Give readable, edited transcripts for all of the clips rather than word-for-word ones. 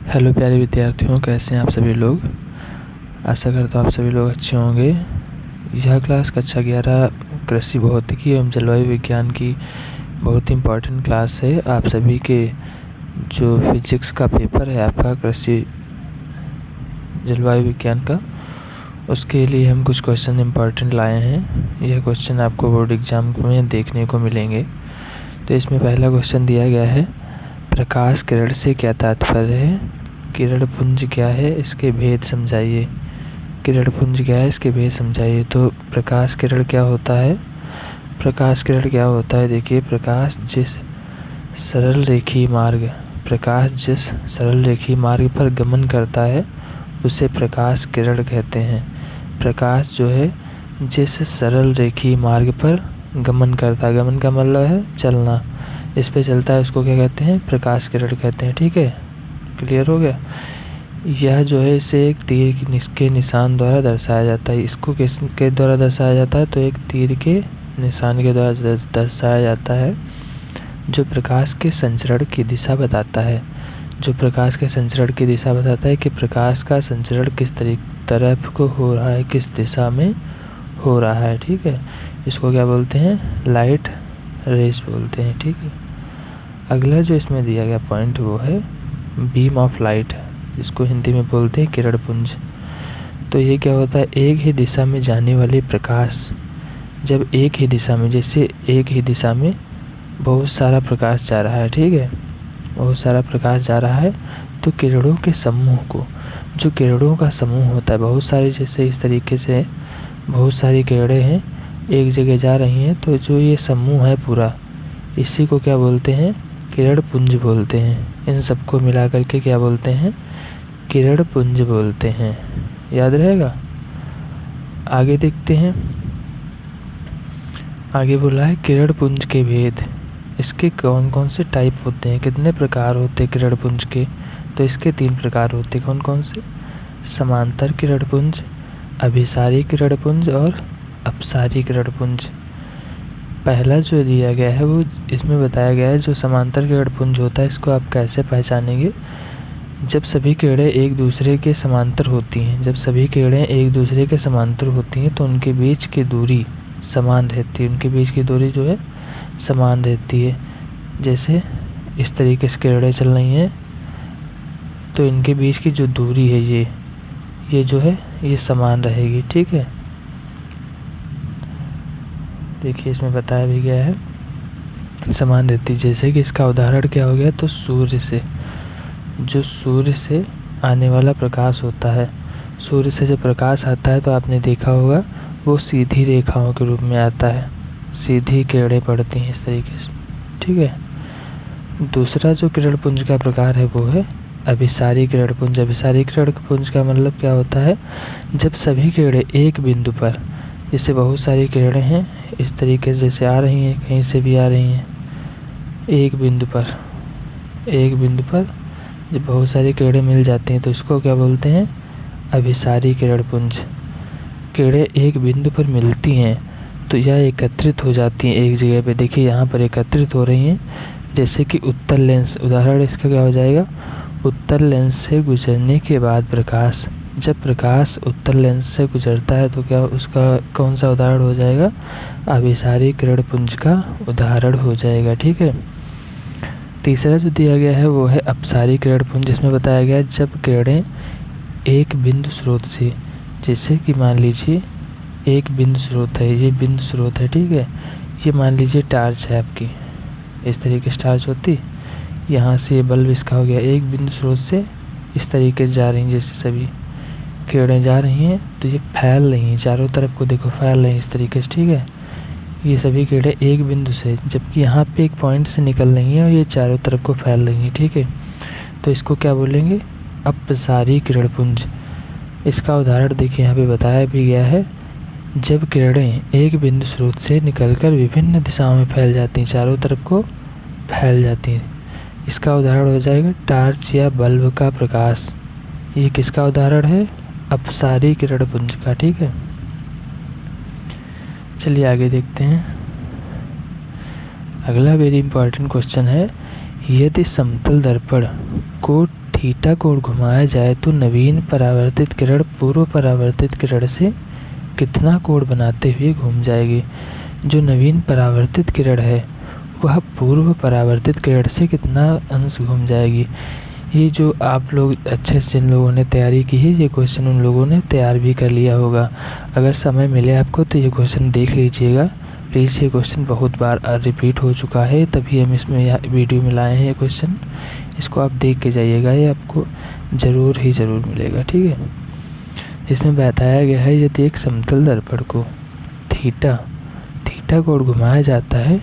Hello प्यारे विद्यार्थियों, कैसे हैं आप सभी लोग। आशा करता हूँ आप सभी लोग अच्छे होंगे। यह क्लास कक्षा 11 कृषि भौतिकी एवं जलवायु विज्ञान की बहुत इम्पोर्टेंट क्लास है। आप सभी के जो फिजिक्स का पेपर है आपका कृषि जलवायु विज्ञान का, उसके लिए हम कुछ क्वेश्चन इम्पोर्टेंट लाए हैं। यह क्वेश्चन आपको बोर्ड एग्जाम में देखने को मिलेंगे। तो इसमें पहला क्वेश्चन दिया गया है, प्रकाश किरण से क्या तात्पर्य है। किरण पुंज क्या है, इसके भेद समझाइए। किरण पुंज क्या है, इसके भेद समझाइए। तो प्रकाश किरण क्या होता है। प्रकाश किरण क्या होता है, देखिए, प्रकाश जिस सरल रेखीय मार्ग पर गमन करता है उसे प्रकाश किरण कहते हैं। प्रकाश जो है जिस सरल रेखीय मार्ग पर गमन करता है, गमन का मतलब है चलना, इस पे चलता है, उसको क्या कहते हैं, प्रकाश किरण कहते हैं। ठीक है, क्लियर हो गया। यह जो है इसे एक तीर के निशान द्वारा दर्शाया जाता है। इसको किसके द्वारा दर्शाया जाता है, तो एक तीर के निशान के द्वारा दर्शाया जाता है, जो प्रकाश के संचरण की दिशा बताता है। जो प्रकाश के संचरण की दिशा बताता है कि प्रकाश का संचरण किस तरफ को हो रहा है, किस दिशा में हो रहा है। ठीक है, इसको क्या बोलते हैं, लाइट रेस बोलते हैं। ठीक है, अगला जो इसमें दिया गया पॉइंट वो है बीम ऑफ लाइट, इसको हिंदी में बोलते हैं किरण पुंज। तो ये क्या होता है, एक ही दिशा में जाने वाले प्रकाश, जब एक ही दिशा में, जैसे एक ही दिशा में बहुत सारा प्रकाश जा रहा है, ठीक है, बहुत सारा प्रकाश जा रहा है, तो किरणों के समूह को, जो किरणों का समूह होता है, बहुत सारी, जैसे इस तरीके से बहुत सारी किरणें हैं एक जगह जा रही हैं, तो जो ये समूह है पूरा, इसी को क्या बोलते हैं, किरण पुंज बोलते हैं। इन सबको मिला करके क्या बोलते हैं, किरण पुंज बोलते हैं। याद रहेगा। आगे देखते हैं, आगे बोला है किरण पुंज के भेद। इसके कौन कौन से टाइप होते हैं, कितने प्रकार होते हैं किरण पुंज के। तो इसके 3 प्रकार होते हैं। कौन कौन से, समांतर किरण पुंज, अभिसारी किरण पुंज और अपसारी किरण पुंज। पहला जो दिया गया है वो इसमें बताया गया है, जो समांतर किरण पुंज होता है, इसको आप कैसे पहचानेंगे, जब सभी किरणें एक दूसरे के समांतर होती हैं। जब सभी किरणें एक दूसरे के समांतर होती हैं तो उनके बीच की दूरी समान रहती है, उनके बीच की दूरी जो है समान रहती है। जैसे इस तरीके से किरणें चल रही हैं तो इनके बीच की जो दूरी है ये जो है ये समान रहेगी। ठीक है, देखिए इसमें बताया भी गया है समान रहती है। जैसे कि इसका उदाहरण क्या हो गया, तो सूर्य से, जो सूर्य से आने वाला प्रकाश होता है, सूर्य से जो प्रकाश आता है तो आपने देखा होगा वो सीधी रेखाओं के रूप में आता है, सीधी किरणें पड़ती हैं इस तरीके से। ठीक है, दूसरा जो किरण पुंज का प्रकार है वो है अभिसारी किरण पुंज। अभिसारी किरण पुंज का मतलब क्या होता है, जब सभी किरणें एक बिंदु पर, जैसे बहुत सारी किरणें हैं इस तरीके से जैसे आ रही हैं, कहीं से भी आ रही हैं, एक बिंदु पर जब बहुत सारी किरणें मिल जाती हैं तो इसको क्या बोलते हैं, अभिसारी किरण पुंज। किरणें एक बिंदु पर मिलती हैं तो यह एकत्रित हो जाती हैं एक जगह पे। देखिए यहाँ पर एकत्रित हो रही हैं, जैसे कि उत्तल लेंस, उदाहरण इसका क्या हो जाएगा, उत्तल लेंस से गुजरने के बाद प्रकाश, जब प्रकाश उत्तल लेंस से गुजरता है तो क्या उसका कौन सा उदाहरण हो जाएगा, अभिसारी किरण पुंज का उदाहरण हो जाएगा। ठीक है, तीसरा जो दिया गया है वो है अपसारी किरण पुंज। जिसमें बताया गया है जब किरणें एक बिंदु स्रोत से, जैसे कि मान लीजिए एक बिंदु स्रोत है, ये बिंदु स्रोत है, ठीक है, ये मान लीजिए टार्च है आपकी, इस तरीके से टार्च होती, यहाँ से ये बल्ब इसका हो गया, एक बिंदु स्रोत से इस तरीके से जा रही हैं, जैसे सभी किरणें जा रही हैं तो ये फैल रही हैं चारों तरफ को, देखो फैल रही हैं इस तरीके से। ठीक है, ये सभी किरणें एक बिंदु से, जबकि यहाँ पे एक पॉइंट से निकल रही हैं और ये चारों तरफ को फैल रही हैं। ठीक है, तो इसको क्या बोलेंगे, अपसारी किरण पुंज। इसका उदाहरण देखिए यहाँ पे बताया भी गया है, जब किरणें एक बिंदु स्रोत से निकलकर विभिन्न दिशाओं में फैल जाती हैं, चारों तरफ को फैल जाती हैं। इसका उदाहरण हो जाएगा टार्च या बल्ब का प्रकाश। ये किसका उदाहरण है, अपसारी किरण पुंज का। ठीक है, चलिए आगे देखते हैं। अगला वेरी इंपॉर्टेंट क्वेश्चन है, यदि समतल दर्पण को थीटा कोण घुमाया जाए तो नवीन परावर्तित किरण पूर्व परावर्तित किरण से कितना कोण बनाते हुए घूम जाएगी। जो नवीन परावर्तित किरण है वह पूर्व परावर्तित किरण से कितना अंश घूम जाएगी। ये जो आप लोग अच्छे से जिन लोगों ने तैयारी की है, ये क्वेश्चन उन लोगों ने तैयार भी कर लिया होगा। अगर समय मिले आपको तो ये क्वेश्चन देख लीजिएगा प्लीज़। ये क्वेश्चन बहुत बार रिपीट हो चुका है, तभी हम इसमें वीडियो में लाए हैं ये क्वेश्चन। इसको आप देख के जाइएगा, ये आपको ज़रूर ही ज़रूर मिलेगा, ठीक है। इसमें बताया गया है यदि एक समतल दर्पण को थीटा कोण घुमाया जाता है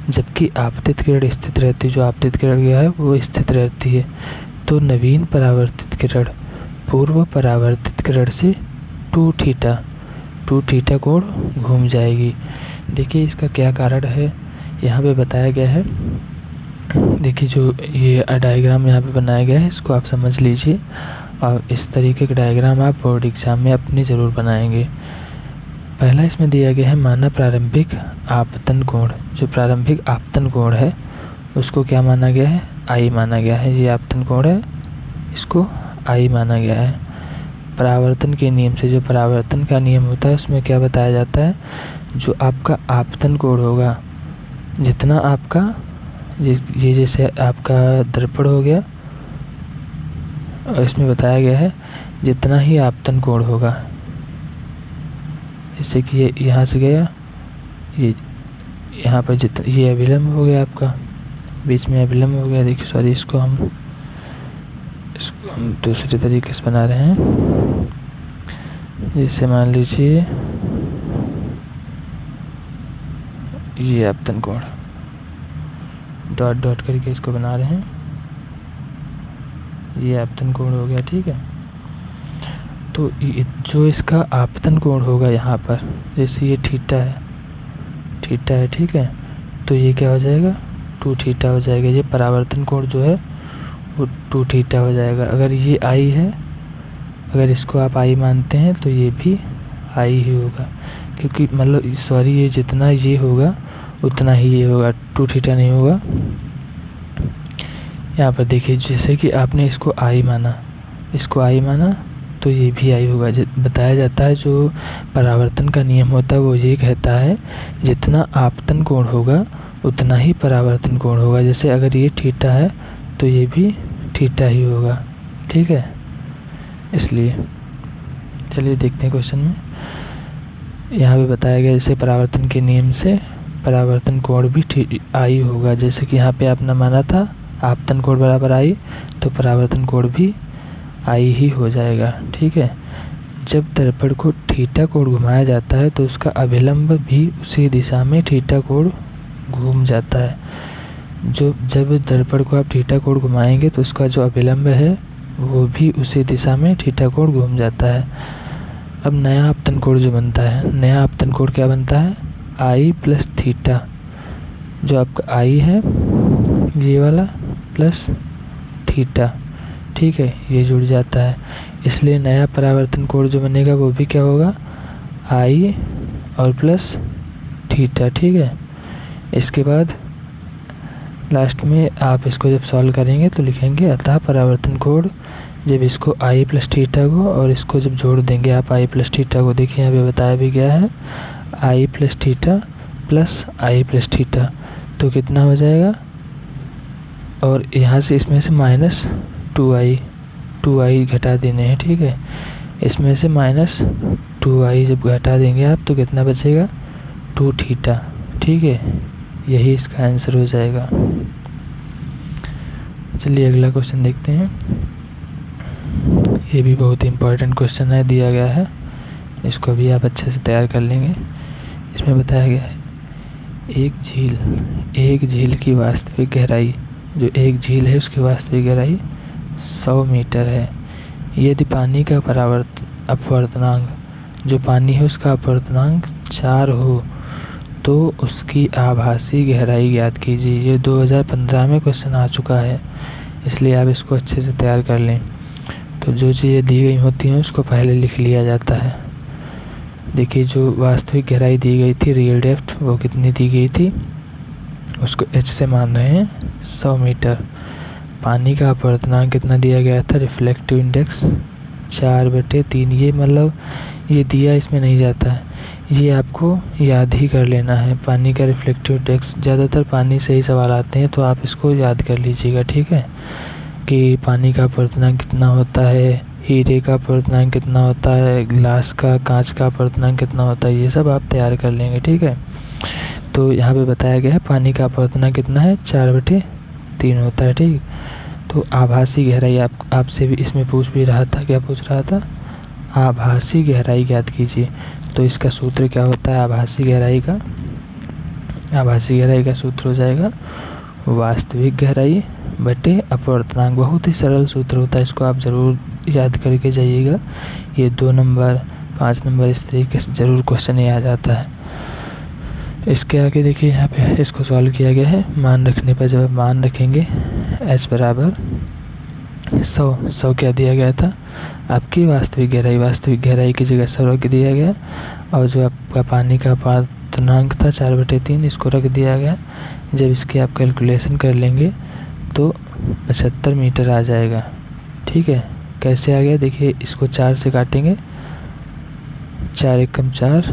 जबकि आपतित किरण स्थित रहती है, जो आपतित किरण है वो स्थित रहती है, तो नवीन परावर्तित किरण पूर्व परावर्तित किरण से 2 थीटा कोण घूम जाएगी। देखिए इसका क्या कारण है यहाँ पे बताया गया है। देखिए जो ये डायग्राम यहाँ पे बनाया गया है इसको आप समझ लीजिए, और इस तरीके के डायग्राम आप बोर्ड एग्जाम में अपनी ज़रूर बनाएंगे। पहला इसमें दिया गया है माना प्रारंभिक आपतन कोण। जो प्रारंभिक आपतन कोण है उसको क्या माना गया है, आई माना गया है। ये आपतन कोण है, इसको आई माना गया है। परावर्तन के नियम से, जो परावर्तन का नियम होता है उसमें क्या बताया जाता है, जो आपका आपतन कोण होगा जितना आपका ये जैसे आपका दर्पण हो गया, और इसमें बताया गया है जितना ही आपतन कोण होगा, जैसे कि ये यहाँ से गया, ये यहाँ पर ये अभिलंब हो गया आपका, बीच में अभिलंब हो गया। देखिए सॉरी, इसको हम दूसरे तरीके से बना रहे हैं। जैसे मान लीजिए ये आपतन कोण डॉट डॉट करके इसको बना रहे हैं, ये आपतन कोण हो गया, ठीक है। तो जो इसका आपतन कोण होगा यहाँ पर, जैसे ये थीटा है, ठीक है, तो ये क्या हो जाएगा 2 थीटा हो जाएगा। ये परावर्तन कोण जो है वो 2 थीटा हो जाएगा। अगर ये आई है, अगर इसको आप आई मानते हैं तो ये भी आई ही होगा, क्योंकि मतलब सॉरी ये जितना ये होगा उतना ही ये होगा, 2 थीटा नहीं होगा। यहाँ पर देखिए जैसे कि आपने इसको आई माना तो ये भी आई होगा। बताया जाता है जो परावर्तन का नियम होता है वो ये कहता है जितना आपतन कोण होगा उतना ही परावर्तन कोण होगा। जैसे अगर ये थीटा है तो ये भी थीटा ही होगा, ठीक है। इसलिए चलिए देखते हैं क्वेश्चन में। यहाँ पे बताया गया जैसे परावर्तन के नियम से परावर्तन कोण भी आई होगा। जैसे कि यहाँ पे आपने माना था आपतन कोण बराबर आई, तो परावर्तन कोण भी आई ही हो जाएगा, ठीक है। जब दर्पण को थीटा कोण घुमाया जाता है तो उसका अभिलंब भी उसी दिशा में थीटा कोण घूम जाता है। जब दर्पण को आप थीटा कोण घुमाएंगे तो उसका जो अभिलंब है वो भी उसी दिशा में थीटा कोण घूम जाता है। अब नया आपतन कोण जो बनता है, नया आपतन कोण क्या बनता है, आई प्लस थीटा। जो आपका आई है ये वाला प्लस थीटा, ठीक है, ये जुड़ जाता है। इसलिए नया परावर्तन कोण जो बनेगा वो भी क्या होगा, आई और प्लस थीटा, ठीक है। इसके बाद लास्ट में आप इसको जब सॉल्व करेंगे तो लिखेंगे अतः परावर्तन कोण, जब इसको आई प्लस थीटा को और इसको जब जोड़ देंगे आप आई प्लस थीटा को, देखिए यहाँ पे बताया भी गया है आई प्लस थीटा प्लस आई प्लस थीटा, तो कितना हो जाएगा, और यहाँ से इसमें से माइनस 2i घटा देने हैं, ठीक है। इसमें से माइनस 2i जब घटा देंगे आप तो कितना बचेगा 2 थीटा, ठीक है। यही इसका आंसर हो जाएगा। चलिए अगला क्वेश्चन देखते हैं। ये भी बहुत इंपॉर्टेंट क्वेश्चन है, दिया गया है, इसको भी आप अच्छे से तैयार कर लेंगे। इसमें बताया गया है एक झील की वास्तविक गहराई, जो एक झील है उसकी वास्तविक गहराई 100 मीटर है। यदि पानी का अपवर्तनांक, जो पानी है उसका अपवर्तनांक 4 हो तो उसकी आभासी गहराई ज्ञात कीजिए। ये 2015 में क्वेश्चन आ चुका है, इसलिए आप इसको अच्छे से तैयार कर लें। तो जो चीज़ें दी गई होती हैं उसको पहले लिख लिया जाता है। देखिए जो वास्तविक गहराई दी गई थी, रियल डेप्थ, वो कितनी दी गई थी, उसको h से मान रहे हैं 100 मीटर। पानी का अपवर्तनांक कितना दिया गया था, रिफ्लेक्टिव इंडेक्स 4/3। ये मतलब ये दिया इसमें नहीं जाता है, ये आपको याद ही कर लेना है। पानी का रिफ्लेक्टिव इंडेक्स, ज़्यादातर पानी से ही सवाल आते हैं तो आप इसको याद कर लीजिएगा, ठीक है, कि पानी का अपवर्तनांक कितना होता है, हीरे का अपवर्तनांक कितना होता है, ग्लास का, कांच का अपवर्तनांक कितना होता है, ये सब आप तैयार कर लेंगे, ठीक है। तो यहाँ पे बताया गया है पानी का अपवर्तनांक कितना है, 4/3 होता है, ठीक। तो आभासी गहराई आपसे भी इसमें पूछ भी रहा था, क्या पूछ रहा था, आभासी गहराई ज्ञात कीजिए। तो इसका सूत्र क्या होता है आभासी गहराई का, आभासी गहराई का सूत्र हो जाएगा वास्तविक गहराई बटे अपवर्तनांक। बहुत ही सरल सूत्र होता है, इसको आप जरूर याद करके जाइएगा। ये 2 नंबर 5 नंबर इस तरीके से जरूर क्वेश्चन ये आ जाता है। इसके आगे देखिए यहाँ पे इसको सॉल्व किया गया है। मान रखने पर जब मान रखेंगे h बराबर 100 क्या दिया गया था, आपकी वास्तविक गहराई की जगह 100 रख दिया गया, और जो आपका पानी का अपवर्तनांक था 4/3 इसको रख दिया गया। जब इसकी आप कैलकुलेशन कर लेंगे तो 75 मीटर आ जाएगा, ठीक है। कैसे आ गया देखिए, इसको 4 से काटेंगे, 4 एकम 4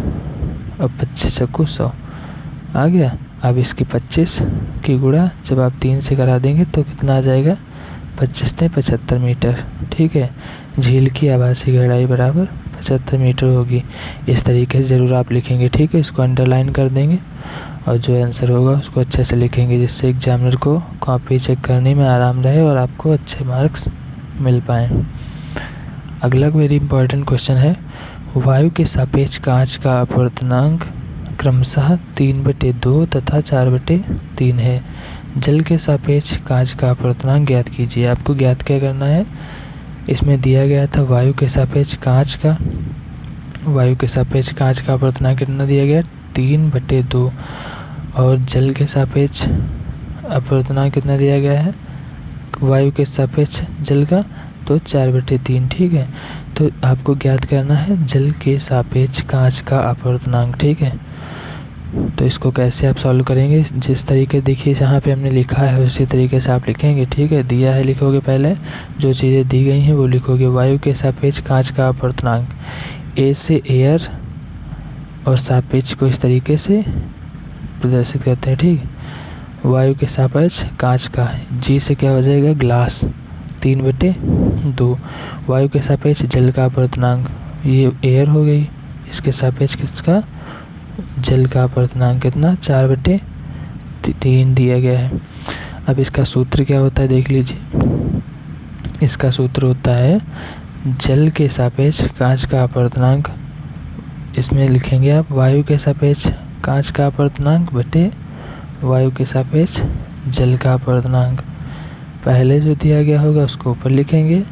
और 25 चक्कू 100 आ गया। अब इसकी 25 की गुणा जब आप 3 से करा देंगे तो कितना आ जाएगा, 25 ने 75 मीटर, ठीक है। झील की आभासी गहराई बराबर 75 मीटर होगी। इस तरीके से जरूर आप लिखेंगे, ठीक है। इसको अंडरलाइन कर देंगे और जो आंसर होगा उसको अच्छे से लिखेंगे, जिससे एग्जामिनर को कॉपी चेक करने में आराम रहे और आपको अच्छे मार्क्स मिल पाए। अगला वेरी इंपॉर्टेंट क्वेश्चन है, वायु के सापेक्ष कांच का अपवर्तनांक क्रमशः 3/2 तथा 4/3 है। जल के सापेक्ष कांच का अपवर्तनांक ज्ञात कीजिए। आपको ज्ञात क्या करना है, इसमें दिया गया था वायु के सापेक्ष कांच का अपवर्तनांक कितना दिया गया, 3/2, और जल के सापेक्ष अपवर्तनांक कितना दिया गया है, वायु के सापेक्ष जल का, तो 4/3, ठीक है। तो आपको ज्ञात करना है जल के सापेक्ष कांच का अपवर्तनांक, ठीक है। तो इसको कैसे आप सॉल्व करेंगे, जिस तरीके देखिए जहाँ पे हमने लिखा है उसी तरीके से आप लिखेंगे, ठीक है। दिया है लिखोगे, पहले जो चीज़ें दी गई हैं वो लिखोगे। वायु के सापेक्ष कांच का अपवर्तनांक, ए से एयर और सापेक्ष को इस तरीके से प्रदर्शित करते हैं, ठीक। वायु के सापेक्ष कांच का, जी से क्या हो जाएगा, ग्लास, 3/2। वायु के सापेक्ष जल का अपवर्तनांक, ये एयर हो गई, इसके सापेक्ष किसका, जल का अपवर्तनांक कितना, 4/3 दिया गया है। अब इसका सूत्र क्या होता है देख लीजिए। इसका सूत्र होता है जल के सापेक्ष कांच का अपवर्तनांक, इसमें लिखेंगे आप वायु के सापेक्ष कांच का अपवर्तनांक बटे वायु के सापेक्ष जल का अपवर्तनांक। पहले जो दिया गया होगा उसको ऊपर लिखेंगे,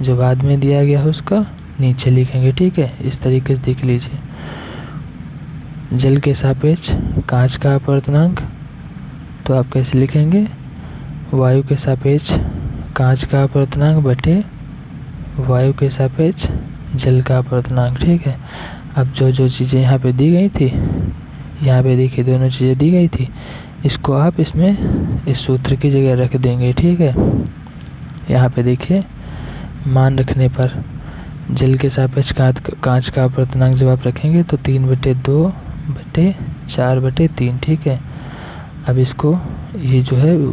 जो बाद में दिया गया है उसका नीचे लिखेंगे, ठीक है। इस तरीके से देख लीजिए, जल के सापेक्ष कांच का अपवर्तनांक, तो आप कैसे लिखेंगे, वायु के सापेक्ष कांच का अपवर्तनांक बटे वायु के सापेक्ष जल का अपवर्तनांक, ठीक है। अब जो चीज़ें यहाँ पे दी गई थी, यहाँ पे देखिए दोनों चीज़ें दी गई थी, इसको आप इसमें इस सूत्र की जगह रख देंगे, ठीक है। यहाँ पे देखिए मान रखने पर जल के सापेक्ष कांच का अपवर्तनांक जब आप रखेंगे तो 3/2 बटे 4/3, ठीक है। अब इसको ये जो है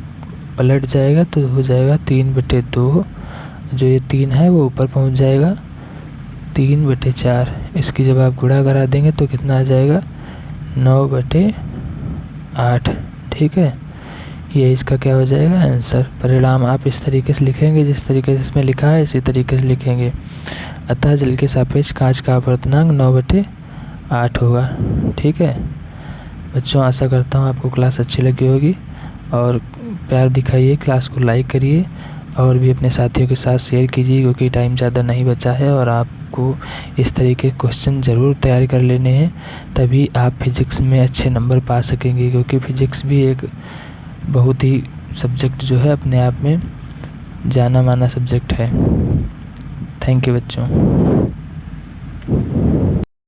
पलट जाएगा तो हो जाएगा 3/2, जो ये 3 है वो ऊपर पहुंच जाएगा 3/4। इसकी जब आप गुणा करा देंगे तो कितना आ जाएगा, 9/8, ठीक है। ये इसका क्या हो जाएगा आंसर। परिणाम आप इस तरीके से लिखेंगे, जिस तरीके से इसमें लिखा है इसी तरीके से लिखेंगे। अतः जल के सापेक्ष कांच का अपवर्तनांक 9/8 होगा, ठीक है। बच्चों आशा करता हूँ आपको क्लास अच्छी लगी होगी, और प्यार दिखाइए, क्लास को लाइक करिए और भी अपने साथियों के साथ शेयर कीजिए, क्योंकि टाइम ज़्यादा नहीं बचा है और आपको इस तरीके के क्वेश्चन ज़रूर तैयार कर लेने हैं, तभी आप फिजिक्स में अच्छे नंबर पा सकेंगे, क्योंकि फिजिक्स भी एक बहुत ही सब्जेक्ट जो है अपने आप में जाना माना सब्जेक्ट है। थैंक यू बच्चों।